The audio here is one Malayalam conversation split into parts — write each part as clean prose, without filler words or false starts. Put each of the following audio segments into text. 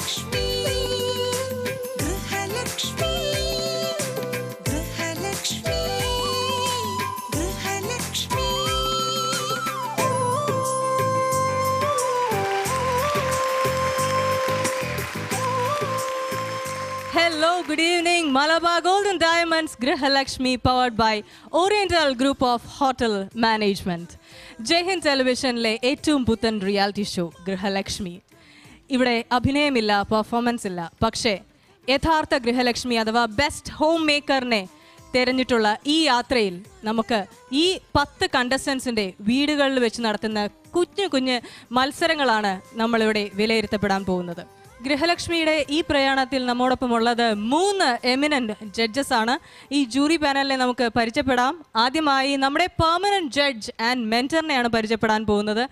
Grihalakshmi Grihalakshmi Grihalakshmi Grihalakshmi. Hello, good evening. Malabar Golden Diamonds Grihalakshmi powered by Oriental Group of Hotel Management. Jaihind ടെലിവിഷനിലെ ഏറ്റവും പുത്തൻ റിയാലിറ്റി ഷോ ഗൃഹലക്ഷ്മി. ഇവിടെ അഭിനയമില്ല, പെർഫോമൻസ് ഇല്ല, പക്ഷേ യഥാർത്ഥ ഗൃഹലക്ഷ്മി അഥവാ ബെസ്റ്റ് ഹോം മേക്കറിനെ തിരഞ്ഞിട്ടുള്ള ഈ യാത്രയിൽ നമുക്ക് ഈ 10 കണ്ടസ്റ്റൻസിൻ്റെ വീടുകളിൽ വെച്ച് നടത്തുന്ന കുഞ്ഞു കുഞ്ഞ് മത്സരങ്ങളാണ് നമ്മളിവിടെ വിലയിരുത്തപ്പെടാൻ പോകുന്നത്. ഗൃഹലക്ഷ്മിയുടെ ഈ പ്രയാണത്തിൽ നമ്മോടൊപ്പം ഉള്ളത് 3 എമിനന്റ് ജഡ്ജസ് ആണ്. ഈ ജൂറി പാനലിനെ നമുക്ക് പരിചയപ്പെടാം. ആദ്യമായി നമ്മുടെ പെർമനന്റ് ജഡ്ജ് ആൻഡ് മെന്ററിനെയാണ് പരിചയപ്പെടാൻ പോകുന്നത്.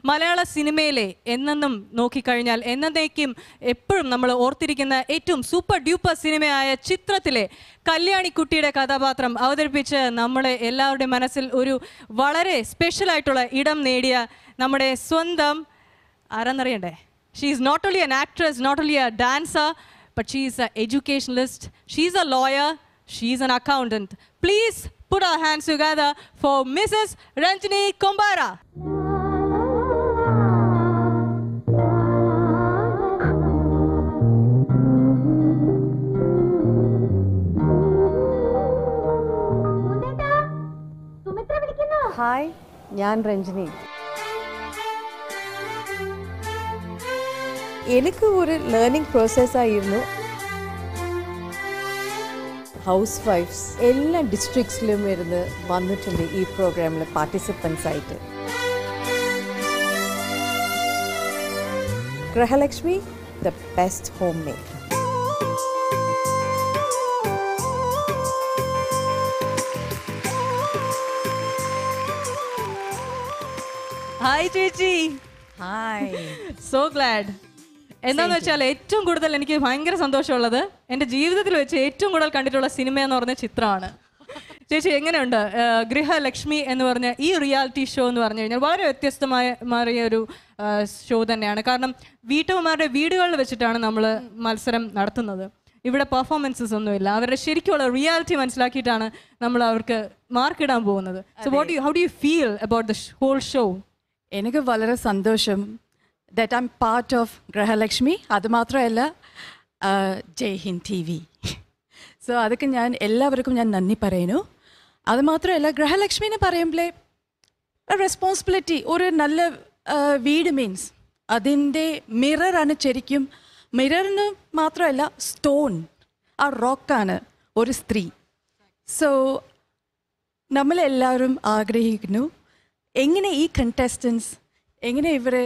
മലയാള സിനിമയിലെ എന്നെന്നും നോക്കിക്കഴിഞ്ഞാൽ എന്നേക്കും എപ്പോഴും നമ്മൾ ഓർത്തിരിക്കുന്ന ഏറ്റവും സൂപ്പർ ഡ്യൂപ്പർ സിനിമയായ ചിത്രത്തിലെ കല്യാണിക്കുട്ടിയുടെ കഥാപാത്രം അവതരിപ്പിച്ച് നമ്മളെ എല്ലാവരുടെയും മനസ്സിൽ ഒരു വളരെ സ്പെഷ്യലായിട്ടുള്ള ഇടം നേടിയ നമ്മുടെ സ്വന്തം ആരാന്നറിയണ്ടേ? She is not only an actress, not only a dancer, but she is an educationalist, she is a lawyer, she is an accountant. Please put our hands together for Mrs. Ranjini Kumbara. Hi, ഞാൻ രഞ്ജിനി. എനിക്ക് ഒരു ലേണിംഗ് പ്രോസസ്സായിരുന്നു. ഹൗസ് വൈഫ്സ് എല്ലാ ഡിസ്ട്രിക്ട്സിലും ഇരുന്ന് വന്നിട്ടുണ്ട് ഈ പ്രോഗ്രാമിൽ പാർട്ടിസിപ്പൻസ് ആയിട്ട്. Grihalakshmi the best home maker. Hi ചേച്ചി. ഹായ്. So GLAAD. എന്താണെന്ന് വെച്ചാൽ ഏറ്റവും കൂടുതൽ എനിക്ക് ഭയങ്കര സന്തോഷമുള്ളത് എൻ്റെ ജീവിതത്തിൽ വെച്ച് ഏറ്റവും കൂടുതൽ കണ്ടിട്ടുള്ള സിനിമ എന്ന് പറഞ്ഞ ചിത്രമാണ്. ചേച്ചി എങ്ങനെയുണ്ട് ഗൃഹലക്ഷ്മി എന്ന് പറഞ്ഞ ഈ റിയാലിറ്റി ഷോ എന്ന് പറഞ്ഞു കഴിഞ്ഞാൽ വളരെ വ്യത്യസ്തമായ ഒരു ഷോ തന്നെയാണ്. കാരണം വീട്ടമ്മമാരുടെ വീടുകളിൽ വെച്ചിട്ടാണ് നമ്മൾ മത്സരം നടത്തുന്നത്. ഇവിടെ പെർഫോമൻസസ് ഒന്നുമില്ല. അവരുടെ ശരിക്കുള്ള റിയാലിറ്റി മനസ്സിലാക്കിയിട്ടാണ് നമ്മൾ അവർക്ക് മാർക്ക് ഇടാൻ പോകുന്നത്. So how do you feel about the whole show? എനിക്ക് വളരെ സന്തോഷം that I'm part of Grihalakshmi. അതുമാത്രമല്ല ജയ്ഹിന്ദ് TV. സോ അതൊക്കെ ഞാൻ എല്ലാവർക്കും നന്ദി പറയുന്നു. അതുമാത്രമല്ല ഗൃഹലക്ഷ്മി എന്ന് പറയുമ്പോഴേ റെസ്പോൺസിബിലിറ്റി. ഒരു നല്ല വീട് മീൻസ് അതിൻ്റെ മിററാണ് ശരിക്കും. മിററിന് മാത്രമല്ല സ്റ്റോൺ, ആ റോക്കാണ് ഒരു സ്ത്രീ. സോ നമ്മളെല്ലാവരും ആഗ്രഹിക്കുന്നു എങ്ങനെ ഈ കണ്ടസ്റ്റൻസ് എങ്ങനെ ഇവരെ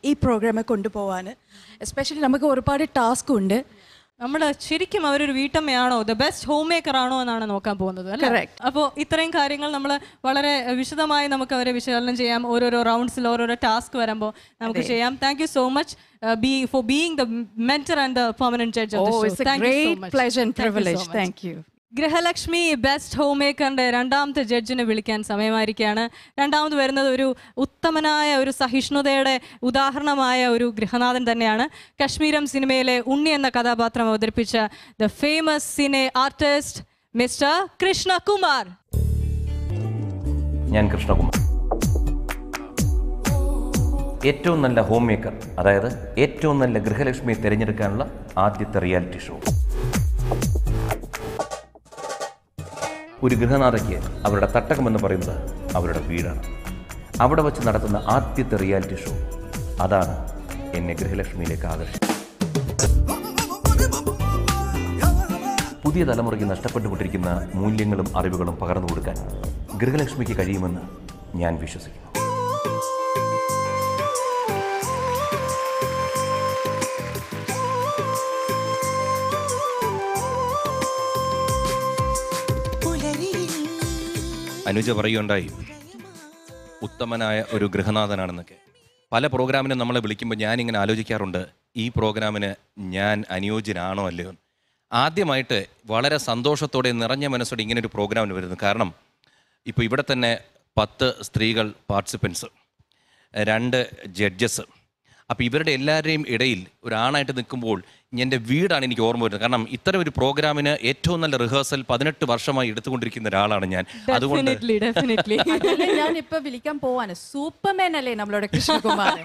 ഈ പ്രോഗ്രാമെ കൊണ്ടുപോകാൻ. എസ്പെഷ്യലി നമുക്ക് ഒരുപാട് ടാസ്ക് ഉണ്ട്. നമ്മൾ ശരിക്കും അവരൊരു വീട്ടമ്മയാണോ, ദ ബെസ്റ്റ് ഹോം മേക്കർ ആണോ എന്നാണ് നോക്കാൻ പോകുന്നത്. അപ്പോൾ ഇത്രയും കാര്യങ്ങൾ നമ്മൾ വളരെ വിശദമായി നമുക്ക് അവരെ വിശകലനം ചെയ്യാം. ഓരോരോ റൗണ്ട്സിൽ ഓരോരോ ടാസ്ക് വരുമ്പോൾ നമുക്ക് ചെയ്യാം. Thank you so much for being the mentor and the permanent judge of the show. It's a great pleasure and privilege. Thank you. Grihalakshmi best home മേക്കറിൻ്റെ 2ാമത്തെ ജഡ്ജിനെ വിളിക്കാൻ സമയമായിരിക്കുകയാണ്. രണ്ടാമത് വരുന്നത് ഒരു ഉത്തമനായ ഒരു സഹിഷ്ണുതയുടെ ഉദാഹരണമായ ഒരു ഗൃഹനാഥൻ തന്നെയാണ്. കശ്മീരം സിനിമയിലെ ഉണ്ണി എന്ന കഥാപാത്രം അവതരിപ്പിച്ച the famous cine artist mister Krishnakumar. ഞാൻ കൃഷ്ണകുമാർ. ഏറ്റവും നല്ല ഹോം മേക്കർ, അതായത് ഏറ്റവും നല്ല ഗൃഹലക്ഷ്മിയെ തിരഞ്ഞെടുക്കാനുള്ള ആദ്യത്തെ റിയാലിറ്റി ഷോ. ഒരു ഗൃഹനാഥയ്ക്ക് അവരുടെ തട്ടകമെന്ന് പറയുന്നത് അവരുടെ വീടാണ്. അവിടെ വച്ച് നടത്തുന്ന ആദ്യത്തെ റിയാലിറ്റി ഷോ അതാണ് എന്നെ ഗൃഹലക്ഷ്മിയിലേക്ക് ആകർഷിച്ചത്. പുതിയ തലമുറയ്ക്ക് നഷ്ടപ്പെട്ടുകൊണ്ടിരിക്കുന്ന മൂല്യങ്ങളും അറിവുകളും പകർന്നു കൊടുക്കാൻ ഗൃഹലക്ഷ്മിക്ക് കഴിയുമെന്ന് ഞാൻ വിശ്വസിക്കുന്നു. അനുജ പറയുകയുണ്ടായി ഉത്തമനായ ഒരു ഗൃഹനാഥനാണെന്നൊക്കെ. പല പ്രോഗ്രാമിനും നമ്മളെ വിളിക്കുമ്പോൾ ഞാനിങ്ങനെ ആലോചിക്കാറുണ്ട്, ഈ പ്രോഗ്രാമിന് ഞാൻ അനുയോജ്യനാണോ അല്ലയോ. ആദ്യമായിട്ട് വളരെ സന്തോഷത്തോടെ നിറഞ്ഞ മനസ്സോടെ ഇങ്ങനൊരു പ്രോഗ്രാമിന് വരുന്നത്. കാരണം ഇപ്പോൾ ഇവിടെ തന്നെ 10 സ്ത്രീകൾ പാർട്ടിസിപ്പൻസ്, 2 ജഡ്ജസ്, അപ്പോൾ ഇവരുടെ എല്ലാവരുടെയും ഇടയിൽ ഒരാണായിട്ട് നിൽക്കുമ്പോൾ എൻ്റെ വീടാണ് എനിക്ക് ഓർമ്മ വരുന്നത്. കാരണം ഇത്തരം ഒരു പ്രോഗ്രാമിന് ഏറ്റവും നല്ല റിഹേഴ്സൽ 18 വർഷമായി എടുത്തുകൊണ്ടിരിക്കുന്ന ഒരാളാണ് ഞാൻ. അതുകൊണ്ട് ഞാൻ ഇപ്പൊ വിളിക്കാൻ പോവാണ്, സൂപ്പർമാൻ അല്ലേ നമ്മളുടെ കൃഷ്ണകുമാർ.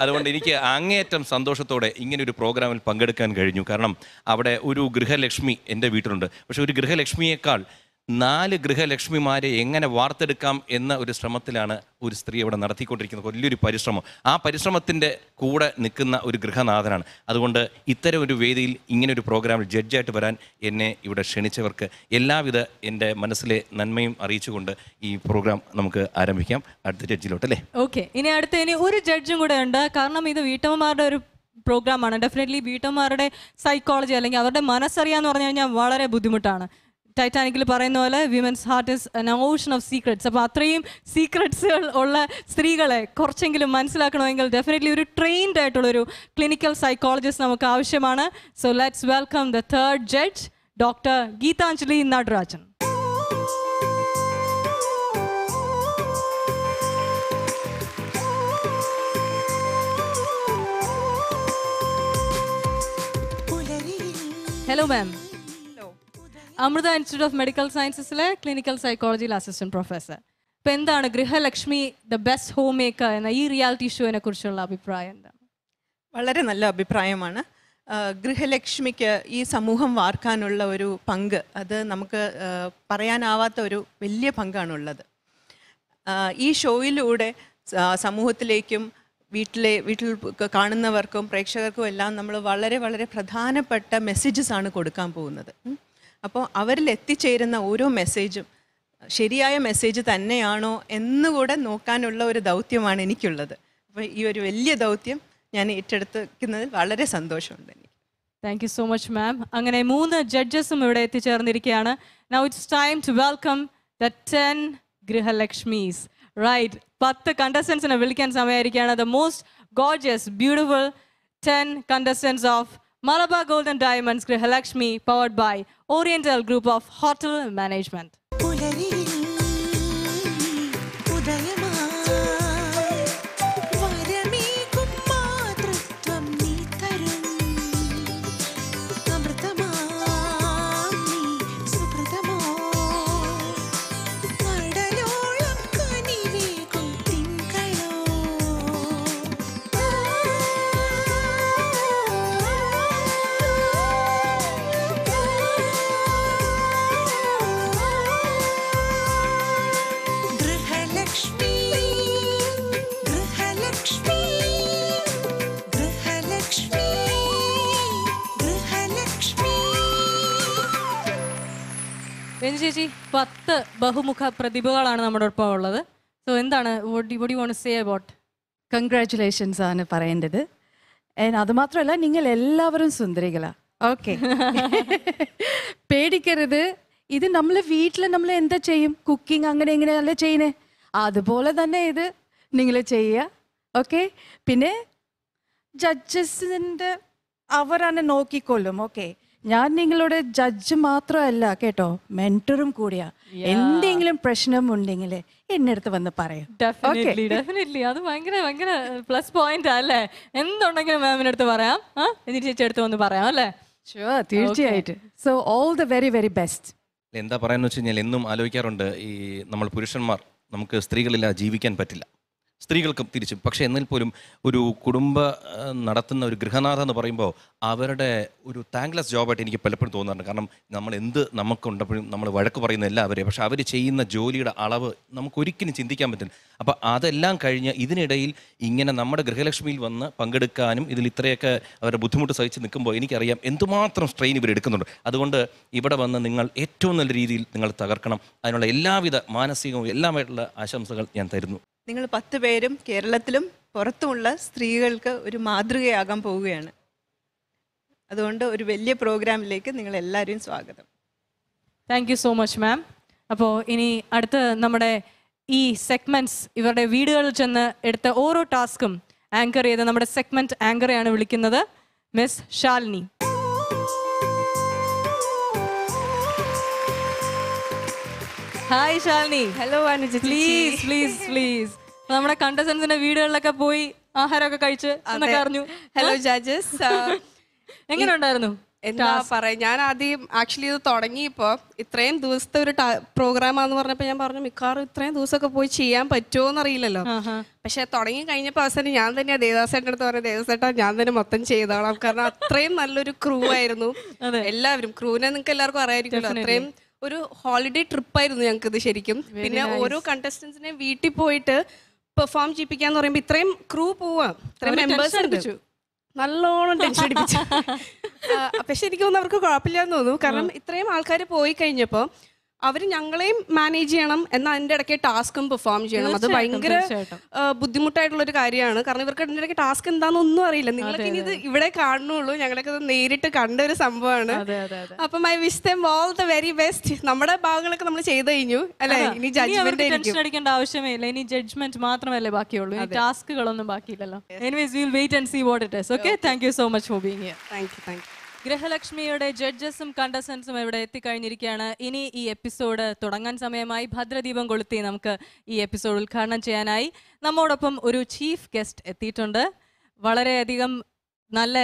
അതുകൊണ്ട് എനിക്ക് അങ്ങേയറ്റം സന്തോഷത്തോടെ ഇങ്ങനെ ഒരു പ്രോഗ്രാമിൽ പങ്കെടുക്കാൻ കഴിഞ്ഞു. കാരണം അവിടെ ഒരു ഗൃഹലക്ഷ്മി എൻ്റെ വീട്ടിലുണ്ട്. പക്ഷെ ഒരു ഗൃഹലക്ഷ്മിയേക്കാൾ 4 ഗൃഹലക്ഷ്മിമാരെ എങ്ങനെ വാർത്തെടുക്കാം എന്ന ഒരു ശ്രമത്തിലാണ് ഒരു സ്ത്രീ അവിടെ നടത്തിക്കൊണ്ടിരിക്കുന്നത്. വലിയൊരു പരിശ്രമം. ആ പരിശ്രമത്തിൻ്റെ കൂടെ നിൽക്കുന്ന ഒരു ഗൃഹനാഥനാണ്. അതുകൊണ്ട് ഇത്തരം ഒരു വേദിയിൽ ഇങ്ങനെ ഒരു പ്രോഗ്രാമിൽ ജഡ്ജായിട്ട് വരാൻ എന്നെ ഇവിടെ ക്ഷണിച്ചവർക്ക് എല്ലാവിധ എൻ്റെ മനസ്സിലെ നന്മയും അറിയിച്ചുകൊണ്ട് ഈ പ്രോഗ്രാം നമുക്ക് ആരംഭിക്കാം. അടുത്ത ജഡ്ജിലോട്ട് അല്ലേ? ഓക്കെ, ഇനി ഒരു ജഡ്ജും കൂടെ ഉണ്ട്. കാരണം ഇത് വീട്ടമ്മമാരുടെ ഒരു പ്രോഗ്രാമാണ്. ഡെഫിനറ്റ്ലി വീട്ടമ്മമാരുടെ സൈക്കോളജി അല്ലെങ്കിൽ അവരുടെ മനസ്സറിയാന്ന് പറഞ്ഞു കഴിഞ്ഞാൽ വളരെ ബുദ്ധിമുട്ടാണ്. ടൈറ്റാനിക്കിൽ പറയുന്ന പോലെ women's heart is an Ocean of secrets. അപ്പോൾ അത്രയും സീക്രറ്റ്സുകൾ ഉള്ള സ്ത്രീകളെ കുറച്ചെങ്കിലും മനസ്സിലാക്കണമെങ്കിൽ ഡെഫിനറ്റ്ലി ഒരു ട്രെയിൻഡ് ആയിട്ടുള്ളൊരു ക്ലിനിക്കൽ സൈക്കോളജിസ്റ്റ് നമുക്ക് ആവശ്യമാണ്. So let's welcome the third judge, doctor Geethanjali Natarajan. Hello ma'am. Amrita institute of medical സയൻസസിലെ ക്ലിനിക്കൽ സൈക്കോളജിയിൽ അസിസ്റ്റന്റ് പ്രൊഫസർ. ഇപ്പം എന്താണ് Grihalakshmi the best homemaker എന്ന ഈ റിയാലിറ്റി ഷോനെ കുറിച്ചുള്ള അഭിപ്രായം എന്താണ്? വളരെ നല്ല അഭിപ്രായമാണ്. ഗൃഹലക്ഷ്മിക്ക് ഈ സമൂഹം വാർക്കാനുള്ള ഒരു പങ്ക്, അത് നമുക്ക് പറയാനാവാത്ത ഒരു വലിയ പങ്കാണുള്ളത്. ഈ ഷോയിലൂടെ സമൂഹത്തിലേക്കും വീട്ടിൽ കാണുന്നവർക്കും പ്രേക്ഷകർക്കും എല്ലാം നമ്മൾ വളരെ വളരെ പ്രധാനപ്പെട്ട മെസ്സേജസ് ആണ് കൊടുക്കാൻ പോകുന്നത്. അപ്പോൾ അവരിൽ എത്തിച്ചേരുന്ന ഓരോ മെസ്സേജും ശരിയായ മെസ്സേജ് തന്നെയാണോ എന്നുകൂടെ നോക്കാനുള്ള ഒരു ദൗത്യമാണ് എനിക്കുള്ളത്. അപ്പോൾ ഈ ഒരു വലിയ ദൗത്യം ഞാൻ ഏറ്റെടുക്കുന്നതിൽ വളരെ സന്തോഷമുണ്ട് എനിക്ക്. Thank you so much ma'am. അങ്ങനെ 3 ജഡ്ജസും ഇവിടെ എത്തിച്ചേർന്നിരിക്കുകയാണ്. Now it's time to welcome the 10 ഗൃഹലക്ഷ്മീസ്. റൈറ്റ്, 10 കണ്ടസ്റ്റൻസിനെ വിളിക്കാൻ സമയമായിരിക്കുകയാണ്. The most gorgeous beautiful 10 contestants of Malabar Golden Diamonds Grihalakshmi, powered by Oriental Group of Hotel Management. Ranji ചേച്ചി, 10 ബഹുമുഖ പ്രതിഭകളാണ് നമ്മുടെ ഒപ്പം ഉള്ളത്. സോ എന്താണ് what do you want to say about? Congratulations ആണ് പറയേണ്ടത്. അതുമാത്രമല്ല, നിങ്ങൾ എല്ലാവരും സുന്ദരികളാ. ഓക്കെ, പേടിക്കരുത്. ഇത് നമ്മൾ വീട്ടിൽ നമ്മൾ എന്താ ചെയ്യും, കുക്കിംഗ് അങ്ങനെ ഇങ്ങനെയല്ലേ ചെയ്യുന്നേ, അതുപോലെ തന്നെ ഇത് നിങ്ങൾ ചെയ്യുക. ഓക്കെ, പിന്നെ ജഡ്ജസിൻ്റെ അവരാണ് നോക്കിക്കൊള്ളും. ഓക്കെ, ഞാൻ നിങ്ങളുടെ ജഡ്ജ് മാത്രമല്ല കേട്ടോ, മെന്ററും കൂടിയാ. എന്തെങ്കിലും പ്രശ്നം ഉണ്ടെങ്കിൽ എന്നെ അടുത്ത് വന്ന് പറയാം. ഡെഫിനറ്റ്ലി അത് ഭയങ്കര പ്ലസ് പോയിന്റ് അല്ലേ. എന്തുണ്ടെങ്കിലും മാമിന്റെ അടുത്ത് പറയാം, ചേച്ചി അടുത്ത് വന്ന് പറയാം അല്ലേ? ഷുവർ, തീർച്ചയായിട്ടും. So all the very very best. എന്താ പറയാന്ന് വെച്ച് കഴിഞ്ഞാൽ, എന്നും ആലോചിക്കാറുണ്ട്, ഈ നമ്മൾ പുരുഷന്മാർ നമുക്ക് സ്ത്രീകളില്ല ജീവിക്കാൻ പറ്റില്ല, സ്ത്രീകൾക്കും തിരിച്ചും. പക്ഷേ എന്നാൽ പോലും ഒരു കുടുംബ നടത്തുന്ന ഒരു ഗൃഹനാഥ എന്ന് പറയുമ്പോൾ അവരുടെ ഒരു താങ്ക്ലെസ് ജോബായിട്ട് എനിക്ക് പലപ്പോഴും തോന്നാറുണ്ട്. കാരണം നമ്മൾ നമുക്കുണ്ടപ്പോഴും നമ്മൾ വഴക്ക് പറയുന്ന എല്ലാവരെയും, പക്ഷെ അവർ ചെയ്യുന്ന ജോലിയുടെ അളവ് നമുക്കൊരിക്കലും ചിന്തിക്കാൻ പറ്റില്ല. അപ്പോൾ അതെല്ലാം കഴിഞ്ഞ് ഇതിനിടയിൽ ഇങ്ങനെ നമ്മുടെ ഗൃഹലക്ഷ്മിയിൽ വന്ന് പങ്കെടുക്കാനും ഇതിൽ ഇത്രയൊക്കെ അവരുടെ ബുദ്ധിമുട്ട് സഹിച്ച് നിൽക്കുമ്പോൾ എനിക്കറിയാം എന്തുമാത്രം സ്ട്രെയിൻ ഇവർ എടുക്കുന്നുണ്ട്. അതുകൊണ്ട് ഇവിടെ വന്ന് നിങ്ങൾ ഏറ്റവും നല്ല രീതിയിൽ നിങ്ങൾ തകർക്കണം. അതിനുള്ള എല്ലാവിധ മാനസികവും എല്ലാമായിട്ടുള്ള ആശംസകൾ ഞാൻ തരുന്നു. നിങ്ങൾ 10 പേരും കേരളത്തിലും പുറത്തുമുള്ള സ്ത്രീകൾക്ക് ഒരു മാതൃകയാകാൻ പോവുകയാണ്. അതുകൊണ്ട് ഒരു വലിയ പ്രോഗ്രാമിലേക്ക് നിങ്ങൾ എല്ലാവരെയും സ്വാഗതം. താങ്ക് യു സോ മച്ച് മാം. അപ്പോൾ ഇനി അടുത്ത് നമ്മുടെ ഈ സെഗ്മെന്റ്സ് ഇവരുടെ വീടുകളിൽ ചെന്ന് എടുത്ത ഓരോ ടാസ്കും ആങ്കർ ചെയ്ത് നമ്മുടെ സെഗ്മെന്റ് ആങ്കറെയാണ് വിളിക്കുന്നത്, miss Shalini. Hi Shalini. Hello Anuja, please. നമ്മുടെ കണ്ടസ്റ്റൻസിന്റെ വീടുകളിലൊക്കെ പോയി ആഹാരമൊക്കെ കഴിച്ച് എന്നൊക്കെ അറിഞ്ഞു. Hello judges. എങ്ങനെ ഉണ്ടായിരുന്നു? എന്താ പറയാ, ഞാൻ ആദ്യം ആക്ച്വലി ഇത് തുടങ്ങിയപ്പോൾ ഇത്രയും ദിവസത്തെ ഒരു പ്രോഗ്രാമാന്ന് പറഞ്ഞപ്പോൾ ഞാൻ പറഞ്ഞു മിക്കവാറും ഇത്രയും ദിവസമൊക്കെ പോയി ചെയ്യാൻ പറ്റുമോ എന്നറിയില്ലല്ലോ. പക്ഷെ തുടങ്ങി കഴിഞ്ഞപ്പോൾ അവസാനം ഞാൻ തന്നെയാണ് ദേവദാസേട്ടൻ്റെ അടുത്ത് പറഞ്ഞത്, ദേവദാസേട്ടാ ഞാൻ തന്നെ മൊത്തം ചെയ്തോളാം. കാരണം അത്രയും നല്ലൊരു ക്രൂ ആയിരുന്നു എല്ലാവരും. ക്രൂവിനെ നിങ്ങൾക്ക് എല്ലാവർക്കും അറിയായിരിക്കുമല്ലോ. അത്രയും ഒരു ഹോളിഡേ ട്രിപ്പായിരുന്നു ഞങ്ങൾക്ക് ഇത് ശരിക്കും. പിന്നെ ഓരോ കണ്ടസ്റ്റൻസിനെ വീട്ടിൽ പോയിട്ട് പെർഫോം ചെയ്യിപ്പിക്കാന്ന് പറയുമ്പോൾ ഇത്രയും ക്രൂ പോവാ, ഇത്രയും മെമ്പേഴ്സ് ഉണ്ട്, നല്ലോണം ടെൻഷൻ അടിപ്പിച്ചു. പക്ഷെ എനിക്ക് തോന്നുന്നു അവർക്ക് കുഴപ്പമില്ലാന്ന് തോന്നുന്നു. കാരണം ഇത്രയും ആൾക്കാർ പോയി കഴിഞ്ഞപ്പോൾ അവർ ഞങ്ങളെയും മാനേജ് ചെയ്യണം, എന്നാൽ അതിൻ്റെ ഇടയ്ക്ക് ടാസ്കും പെർഫോം ചെയ്യണം. അത് ഭയങ്കര ബുദ്ധിമുട്ടായിട്ടുള്ളൊരു കാര്യമാണ്. കാരണം ഇവർക്ക് അതിൻ്റെ ഇടയ്ക്ക് ടാസ്ക് എന്താണെന്നൊന്നും അറിയില്ല. നിങ്ങൾക്ക് ഇനി ഇത് ഇവിടെ കാണുന്നുള്ളൂ, ഞങ്ങളൊക്കെ ഇത് നേരിട്ട് കണ്ട ഒരു സംഭവമാണ്. അപ്പം I wish them all the very best. നമ്മുടെ ഭാഗങ്ങളൊക്കെ നമ്മൾ ചെയ്ത് കഴിഞ്ഞു അല്ലെ, ഇനി ജഡ്ജ്മെന്റ് ടെൻഷൻ അടിക്കേണ്ട ആവശ്യമേ ഇല്ല. ഇനി ജഡ്ജ്മെന്റ് മാത്രമല്ലേ ബാക്കിയുള്ളൂ, ടാസ്കുകളൊന്നും ബാക്കിയില്ലല്ലോ. Anyways will wait and see what it is. Okay, thank you so much for being here. Thank you. ഗൃഹലക്ഷ്മിയുടെ ജഡ്ജസും കണ്ടസ്റ്റൻസും ഇവിടെ എത്തിക്കഴിഞ്ഞിരിക്കുകയാണ്. ഇനി ഈ എപ്പിസോഡ് തുടങ്ങാൻ സമയമായി. ഭദ്രദീപം കൊളുത്തി നമുക്ക് ഈ എപ്പിസോഡ് ഉദ്ഘാടനം ചെയ്യാനായി നമ്മോടൊപ്പം ഒരു ചീഫ് ഗസ്റ്റ് എത്തിയിട്ടുണ്ട്. വളരെയധികം നല്ല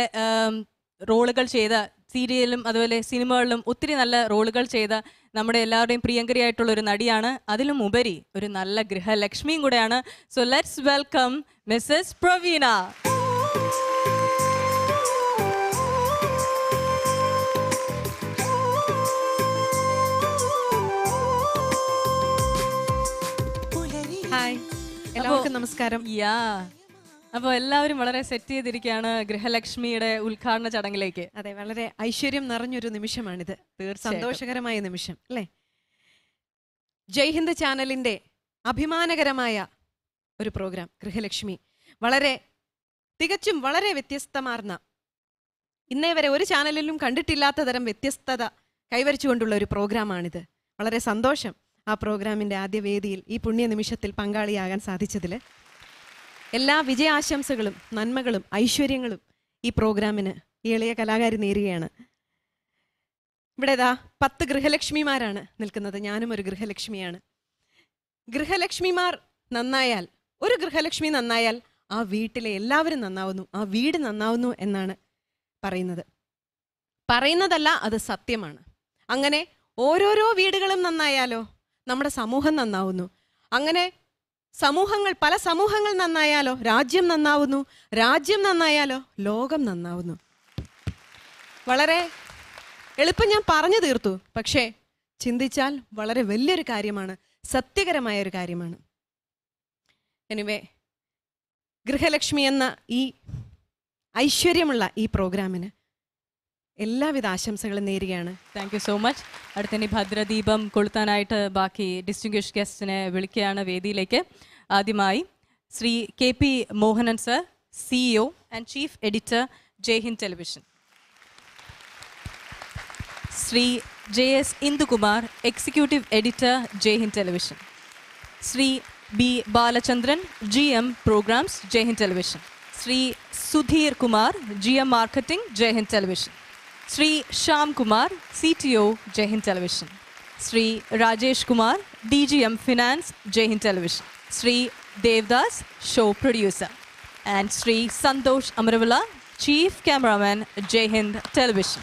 റോളുകൾ ചെയ്ത, സീരിയലും അതുപോലെ സിനിമകളിലും ഒത്തിരി നല്ല റോളുകൾ ചെയ്ത നമ്മുടെ എല്ലാവരുടെയും പ്രിയങ്കരിയായിട്ടുള്ള ഒരു നടിയാണ്. അതിലും ഉപരി ഒരു നല്ല ഗൃഹലക്ഷ്മിയും കൂടെയാണ്. So let's welcome Mrs Praveena. Hi, എല്ലാവർക്കും നമസ്കാരം. അപ്പോൾ എല്ലാവരും വളരെ സെറ്റ് ചെയ്തിരിക്കുകയാണ് ഗൃഹലക്ഷ്മിയുടെ ഉദ്ഘാടന ചടങ്ങിലേക്ക്. അതെ, വളരെ ഐശ്വര്യം നിറഞ്ഞൊരു നിമിഷമാണിത്, സന്തോഷകരമായ നിമിഷം അല്ലേ. ജയ് ഹിന്ദ് ചാനലിൻ്റെ അഭിമാനകരമായ ഒരു പ്രോഗ്രാം ഗൃഹലക്ഷ്മി, തികച്ചും വളരെ വ്യത്യസ്തമാർന്ന, ഇന്നേ വരെ ഒരു ചാനലിലും കണ്ടിട്ടില്ലാത്ത തരം വ്യത്യസ്തത കൈവരിച്ചുകൊണ്ടുള്ള ഒരു പ്രോഗ്രാമാണിത്. വളരെ സന്തോഷം ആ പ്രോഗ്രാമിൻ്റെ ആദ്യ വേദിയിൽ ഈ പുണ്യ നിമിഷത്തിൽ പങ്കാളിയാകാൻ സാധിച്ചതിൽ. എല്ലാ വിജയാശംസകളും നന്മകളും ഐശ്വര്യങ്ങളും ഈ പ്രോഗ്രാമിന് ഈ എളിയ കലാകാരി നേരുകയാണ്. ഇവിടെ 10 ഗൃഹലക്ഷ്മിമാരാണ് നിൽക്കുന്നത്. ഞാനും ഒരു ഗൃഹലക്ഷ്മിയാണ്. ഗൃഹലക്ഷ്മിമാർ നന്നായാൽ, ഒരു ഗൃഹലക്ഷ്മി നന്നായാൽ ആ വീട്ടിലെ എല്ലാവരും നന്നാവുന്നു, ആ വീട് നന്നാവുന്നു എന്നാണ് പറയുന്നതല്ല, അത് സത്യമാണ്. അങ്ങനെ ഓരോരോ വീടുകളും നന്നായാലോ നമ്മുടെ സമൂഹം നന്നാവുന്നു. അങ്ങനെ പല സമൂഹങ്ങൾ നന്നായാലോ രാജ്യം നന്നാവുന്നു, രാജ്യം നന്നായാലോ ലോകം നന്നാവുന്നു. വളരെ എളുപ്പം ഞാൻ പറഞ്ഞു തീർത്തു, പക്ഷേ ചിന്തിച്ചാൽ വളരെ വലിയൊരു കാര്യമാണ്, സത്യകരമായ ഒരു കാര്യമാണ്. എനിവേ, ഗൃഹലക്ഷ്മി എന്ന ഈ ഐശ്വര്യമുള്ള ഈ പ്രോഗ്രാമിന് എല്ലാവിധ ആശംസകളും നേരുകയാണ്. Thank you so much. അടുത്തന്നെ ഭദ്രദീപം കൊളുത്താനായിട്ട് ബാക്കി ഡിസ്റ്റിംഗ്വിഷ്ഡ് ഗസ്റ്റിനെ വിളിക്കുകയാണ് വേദിയിലേക്ക്. ആദ്യമായി Shri KP Mohanan sir, CEO and chief editor Jai Hind television. Shri JS Indukumar, executive editor Jai Hind television. Shri B Balachandran, GM programs Jai Hind television. Shri Sudheer Kumar, GM marketing Jai Hind television. Shri Shyam Kumar, CTO Jai Hind television. Shri Rajesh Kumar, DGM finance Jai Hind television. Shri Devadas, show producer. And Shri Santhosh Amaravila, chief cameraman Jai Hind television.